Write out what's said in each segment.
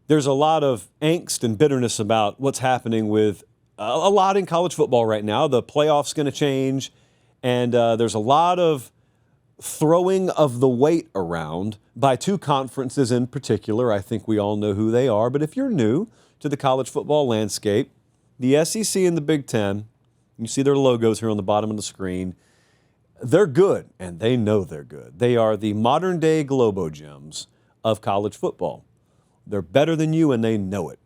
There's a lot of angst and bitterness about what's happening with a lot in college football right now. The playoff's going to change, and there's a lot of throwing of the weight around by two conferences in particular. I think we all know who they are, but if you're new to the college football landscape, the SEC and the Big Ten, you see their logos here on the bottom of the screen, they're good, and they know they're good. They are the modern-day Globo Gems of college football. They're better than you, and they know it.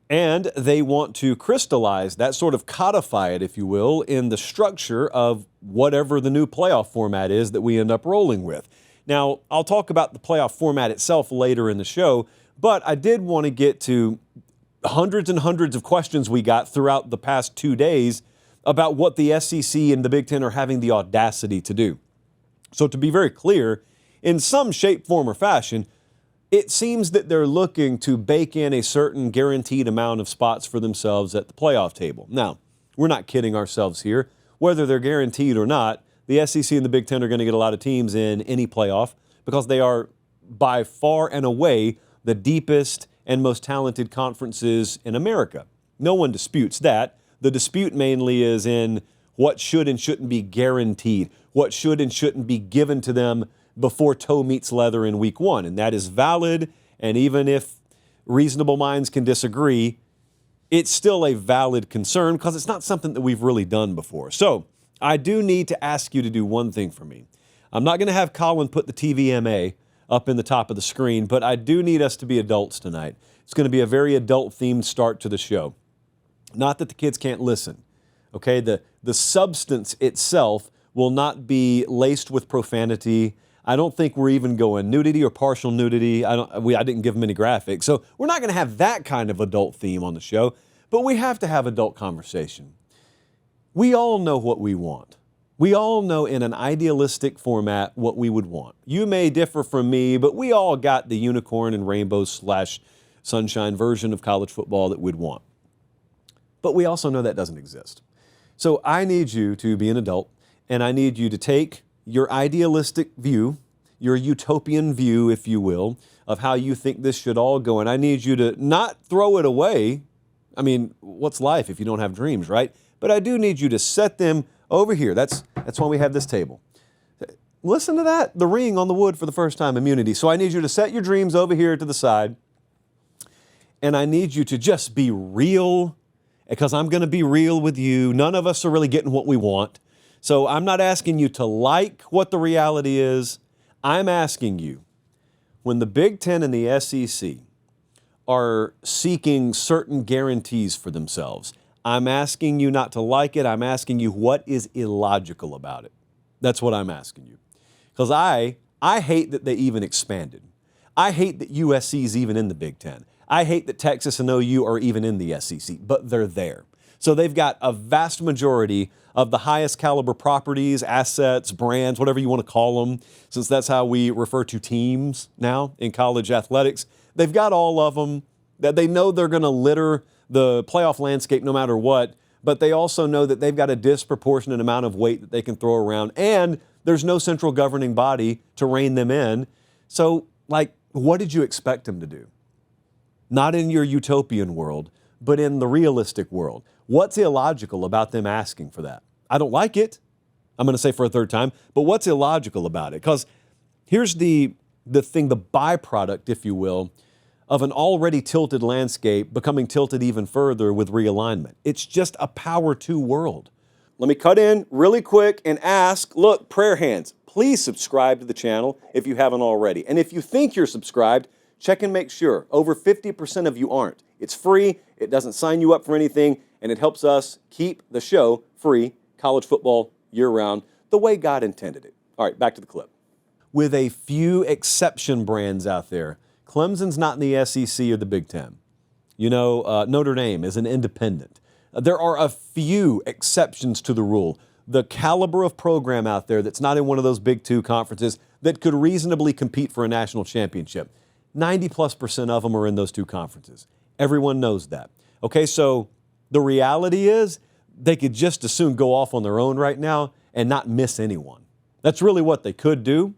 And they want to crystallize that, sort of codify it, if you will, in the structure of whatever the new playoff format is that we end up rolling with. Now, I'll talk about the playoff format itself later in the show, but I did want to get to hundreds and hundreds of questions we got throughout the past 2 days about what the SEC and the Big Ten are having the audacity to do. So to be very clear, in some shape, form, or fashion, it seems that they're looking to bake in a certain guaranteed amount of spots for themselves at the playoff table. Now, we're not kidding ourselves here. Whether they're guaranteed or not, the SEC and the Big Ten are going to get a lot of teams in any playoff because they are by far and away the deepest and most talented conferences in America. No one disputes that. The dispute mainly is in what should and shouldn't be guaranteed, what should and shouldn't be given to them before toe meets leather in week one. And that is valid, and even if reasonable minds can disagree, it's still a valid concern because it's not something that we've really done before. So I do need to ask you to do one thing for me. I'm not going to have Colin put the TVMA up in the top of the screen, but I do need us to be adults tonight. It's going to be a very adult-themed start to the show. Not that the kids can't listen, okay? The substance itself will not be laced with profanity. I don't think we're even going nudity or partial nudity. I didn't give them any graphics. So we're not going to have that kind of adult theme on the show, but we have to have adult conversation. We all know what we want. We all know in an idealistic format what we would want. You may differ from me, but we all got the unicorn and rainbow / sunshine version of college football that we'd want. But we also know that doesn't exist. So I need you to be an adult, and I need you to take your idealistic view, your utopian view, if you will, of how you think this should all go. And I need you to not throw it away. I mean, what's life if you don't have dreams, right? But I do need you to set them over here. That's why we have this table. Listen to that, the ring on the wood for the first time, immunity. So I need you to set your dreams over here to the side. And I need you to just be real, because I'm going to be real with you. None of us are really getting what we want. So I'm not asking you to like what the reality is. I'm asking you, when the Big Ten and the SEC are seeking certain guarantees for themselves, I'm asking you not to like it. I'm asking you what is illogical about it. That's what I'm asking you. Because I hate that they even expanded. I hate that USC is even in the Big Ten. I hate that Texas and OU are even in the SEC, but they're there. So they've got a vast majority of the highest caliber properties, assets, brands, whatever you want to call them, since that's how we refer to teams now in college athletics. They've got all of them. That they know they're going to litter the playoff landscape no matter what, but they also know that they've got a disproportionate amount of weight that they can throw around, and there's no central governing body to rein them in. So, what did you expect them to do? Not in your utopian world, but in the realistic world. What's illogical about them asking for that? I don't like it. I'm going to say for a third time, but what's illogical about it? Because here's the thing, the byproduct, if you will, of an already tilted landscape becoming tilted even further with realignment. It's just a power to world. Let me cut in really quick and ask, look, prayer hands, please subscribe to the channel if you haven't already. And if you think you're subscribed, check and make sure. Over 50% of you aren't. It's free, it doesn't sign you up for anything, and it helps us keep the show free, college football year-round, the way God intended it. All right, back to the clip. With a few exception brands out there, Clemson's not in the SEC or the Big Ten. You know, Notre Dame is an independent. There are a few exceptions to the rule. The caliber of program out there that's not in one of those Big Two conferences that could reasonably compete for a national championship. 90+% of them are in those two conferences. Everyone knows that. Okay, so the reality is they could just as soon go off on their own right now and not miss anyone. That's really what they could do.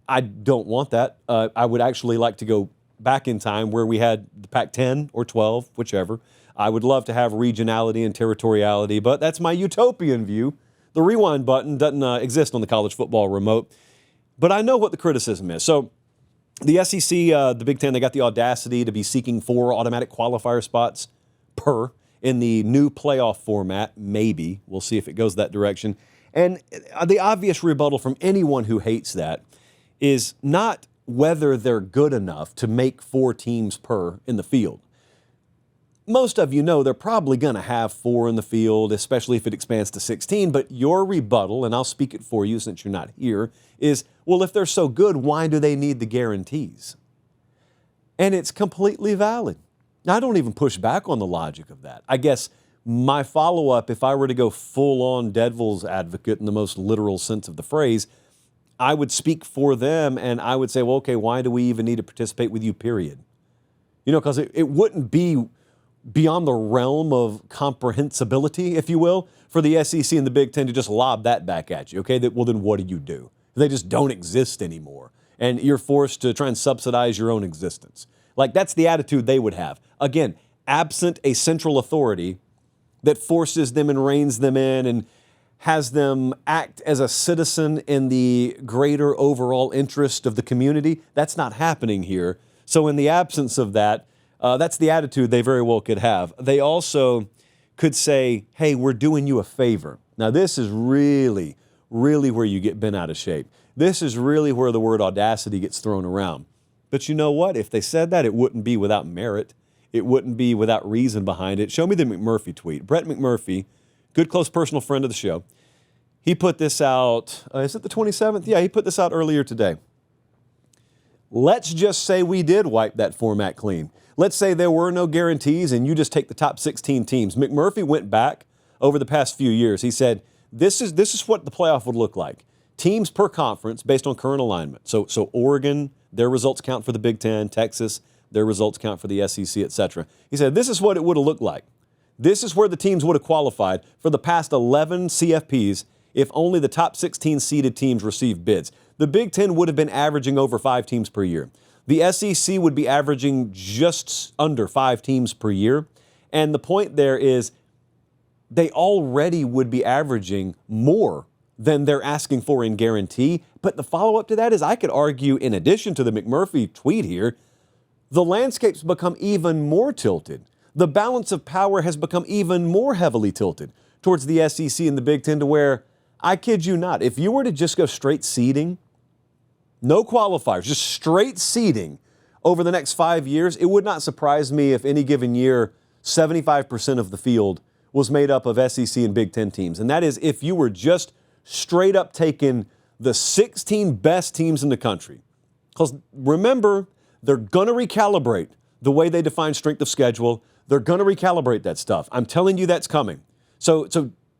I don't want that. I would actually like to go back in time where we had the Pac-10 or 12, whichever. I would love to have regionality and territoriality, but that's my utopian view. The rewind button doesn't exist on the college football remote. But I know what the criticism is. So the SEC, the Big Ten, they got the audacity to be seeking 4 automatic qualifier spots per in the new playoff format. Maybe. We'll see if it goes that direction. And the obvious rebuttal from anyone who hates that is not whether they're good enough to make 4 teams per in the field. Most of you know they're probably going to have 4 in the field, especially if it expands to 16. But your rebuttal, and I'll speak it for you since you're not here, is, well, if they're so good, why do they need the guarantees? And it's completely valid. Now, I don't even push back on the logic of that. I guess my follow-up, if I were to go full-on devil's advocate in the most literal sense of the phrase, I would speak for them and I would say, well, okay, why do we even need to participate with you, period? You know, because it wouldn't be beyond the realm of comprehensibility, if you will, for the SEC and the Big Ten to just lob that back at you, okay? Well, then what do you do? They just don't exist anymore, and you're forced to try and subsidize your own existence. Like, that's the attitude they would have. Again, absent a central authority that forces them and reins them in and has them act as a citizen in the greater overall interest of the community, that's not happening here. So in the absence of that, that's the attitude they very well could have. They also could say, hey, we're doing you a favor. Now, this is really, really where you get bent out of shape. This is really where the word audacity gets thrown around. But you know what? If they said that, it wouldn't be without merit. It wouldn't be without reason behind it. Show me the McMurphy tweet. Brett McMurphy, good, close personal friend of the show. He put this out, is it the 27th? Yeah, he put this out earlier today. Let's just say we did wipe that format clean. Let's say there were no guarantees and you just take the top 16 teams. McMurphy went back over the past few years. He said, this is what the playoff would look like. Teams per conference based on current alignment. So Oregon, their results count for the Big Ten. Texas, their results count for the SEC, etc. He said, this is what it would have looked like. This is where the teams would have qualified for the past 11 CFPs if only the top 16 seeded teams received bids. The Big Ten would have been averaging over 5 teams per year. The SEC would be averaging just under 5 teams per year. And the point there is they already would be averaging more than they're asking for in guarantee. But the follow-up to that is I could argue, in addition to the McMurphy tweet here, the landscape's become even more tilted. The balance of power has become even more heavily tilted towards the SEC and the Big Ten to where, I kid you not, if you were to just go straight seeding, no qualifiers, just straight seeding over the next 5 years, it would not surprise me if any given year 75% of the field was made up of SEC and Big Ten teams. And that is if you were just straight up taking the 16 best teams in the country. Because remember, they're going to recalibrate the way they define strength of schedule. They're going to recalibrate that stuff. I'm telling you that's coming. So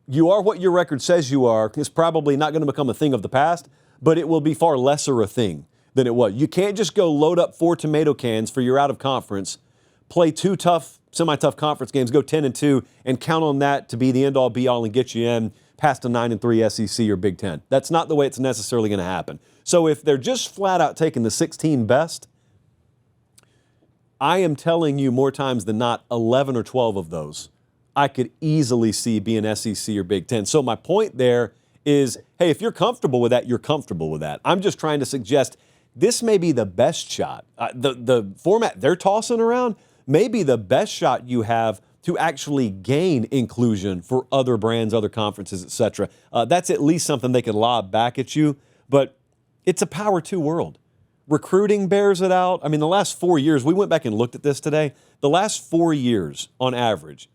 you are what your record says you are. It's probably not going to become a thing of the past, but it will be far lesser a thing than it was. You can't just go load up 4 tomato cans for your out of conference, play 2 tough, semi-tough conference games, go 10-2, and count on that to be the end-all be-all and get you in past a 9-3 SEC or Big Ten. That's not the way it's necessarily going to happen. So if they're just flat out taking the 16 best, I am telling you more times than not, 11 or 12 of those I could easily see being SEC or Big Ten. So my point there is, hey, if you're comfortable with that, you're comfortable with that. I'm just trying to suggest this may be the best shot. The format they're tossing around may be the best shot you have to actually gain inclusion for other brands, other conferences, etc. That's at least something they could lob back at you. But it's a Power 2 world. Recruiting bears it out. I mean, the last 4 years, we went back and looked at this today. The last 4 years, on average,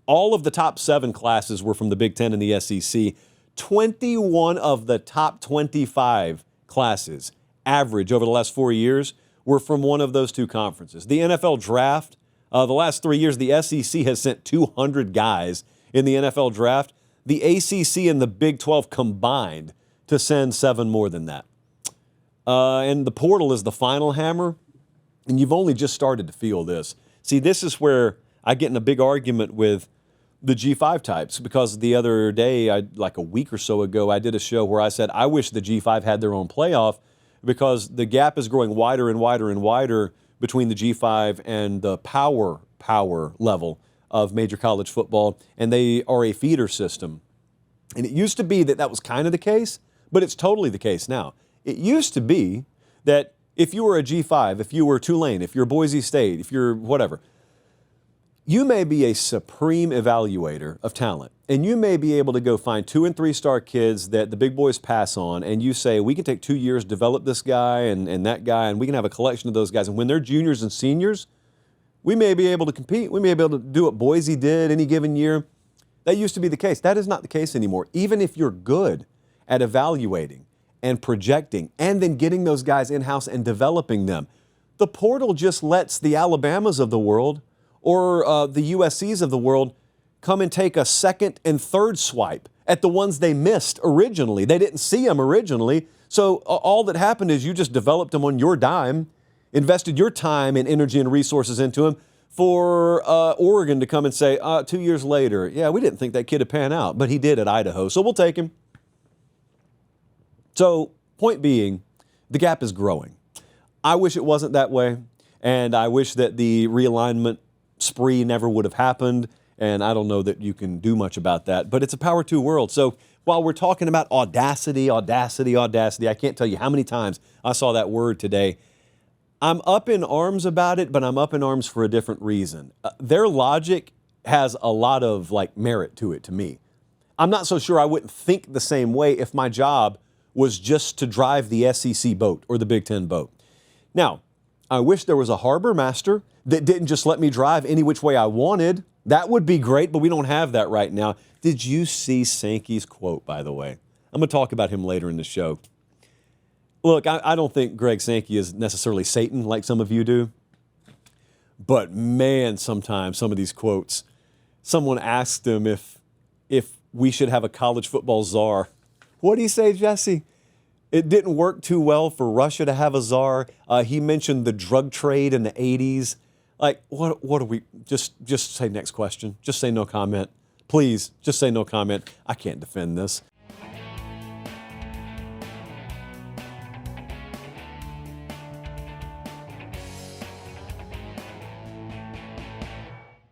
all of the top 7 classes were from the Big Ten and the SEC. 21 of the top 25 classes, average over the last 4 years, were from one of those 2 conferences. The NFL draft, the last 3 years, the SEC has sent 200 guys in the NFL draft. The ACC and the Big 12 combined to send 7 more than that. And the portal is the final hammer, and you've only just started to feel this. See, this is where I get in a big argument with the G5 types, because the other day, like a week or so ago, I did a show where I said I wish the G5 had their own playoff because the gap is growing wider and wider and wider between the G5 and the power level of major college football, and they are a feeder system. And it used to be that that was kind of the case, but it's totally the case now. It used to be that if you were a G5, if you were Tulane, if you're Boise State, if you're whatever, you may be a supreme evaluator of talent, and you may be able to go find 2- and 3-star kids that the big boys pass on, and you say, we can take 2 years to develop this guy and that guy, and we can have a collection of those guys. And when they're juniors and seniors, we may be able to compete. We may be able to do what Boise did any given year. That used to be the case. That is not the case anymore. Even if you're good at evaluating and projecting and then getting those guys in-house and developing them, the portal just lets the Alabamas of the world or the USCs of the world come and take a second and third swipe at the ones they missed originally. They didn't see them originally. So all that happened is you just developed them on your dime, invested your time and energy and resources into them for Oregon to come and say, 2 years later, yeah, we didn't think that kid would pan out, but he did at Idaho, so we'll take him. So point being, the gap is growing. I wish it wasn't that way, and I wish that the realignment spree never would have happened, and I don't know that you can do much about that, but it's a Power 2 world. So while we're talking about audacity, I can't tell you how many times I saw that word today. I'm up in arms about it, but I'm up in arms for a different reason. Their logic has a lot of merit to it to me. I'm not so sure I wouldn't think the same way if my job was just to drive the SEC boat or the Big Ten boat. Now, I wish there was a harbor master that didn't just let me drive any which way I wanted. That would be great, but we don't have that right now. Did you see Sankey's quote, by the way? I'm going to talk about him later in the show. Look, I don't think Greg Sankey is necessarily Satan like some of you do. But man, sometimes some of these quotes, someone asked him if we should have a college football czar. What did he say, Jesse? It didn't work too well for Russia to have a czar. He mentioned the drug trade in the 80s. What are we, just say next question. Just say no comment. Please, just say no comment. I can't defend this.